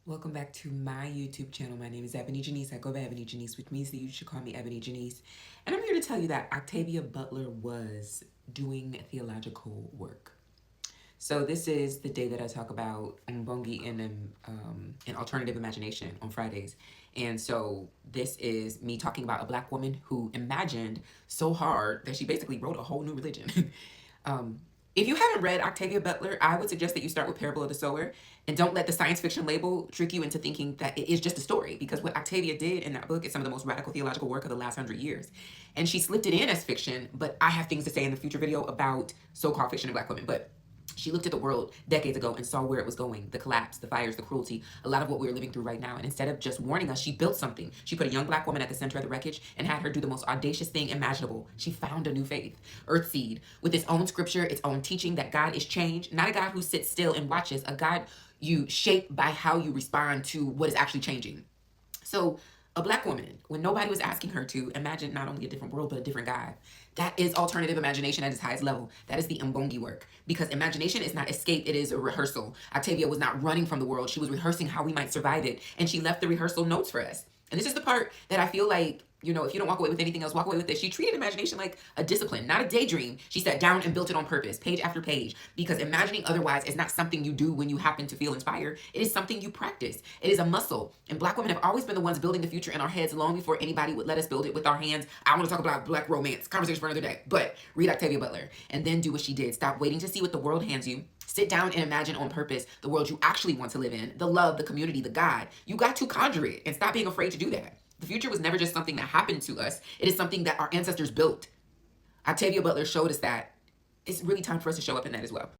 Welcome back to my YouTube channel. My name is Ebony Janice. I go by Ebony Janice, which means that you should call me Ebony Janice. And I'm here to tell you that Octavia Butler was doing theological work. So this is the day that I talk about Mbongi and alternative imagination on Fridays. And so this is me talking about a black woman who imagined so hard that she basically wrote a whole new religion. If you haven't read Octavia Butler, I would suggest that you start with Parable of the Sower and don't let the science fiction label trick you into thinking that it is just a story, because what Octavia did in that book is some of the most radical theological work of the last 100 years. And she slipped it in as fiction, but I have things to say in the future video about so-called fiction and black women. But she looked at the world decades ago and saw where it was going, the collapse, the fires, the cruelty, a lot of what we're living through right now. And instead of just warning us, she built something. She put a young black woman at the center of the wreckage and had her do the most audacious thing imaginable. She found a new faith, Earthseed, with its own scripture, its own teaching that God is change, not a God who sits still and watches, a God you shape by how you respond to what is actually changing. So a black woman, when nobody was asking her to, imagine not only a different world, but a different God. That is alternative imagination at its highest level. That is the Mbongi work. Because imagination is not escape, it is a rehearsal. Octavia was not running from the world. She was rehearsing how we might survive it. And she left the rehearsal notes for us. And this is the part that I feel like, you know, if you don't walk away with anything else, walk away with this. She treated imagination like a discipline, not a daydream. She sat down and built it on purpose, page after page, because imagining otherwise is not something you do when you happen to feel inspired. It is something you practice. It is a muscle. And black women have always been the ones building the future in our heads long before anybody would let us build it with our hands. I want to talk about black romance, conversation for another day, but read Octavia Butler and then do what she did. Stop waiting to see what the world hands you. Sit down and imagine on purpose the world you actually want to live in, the love, the community, the God. You got to conjure it and stop being afraid to do that. The future was never just something that happened to us. It is something that our ancestors built. Octavia Butler showed us that it's really time for us to show up in that as well.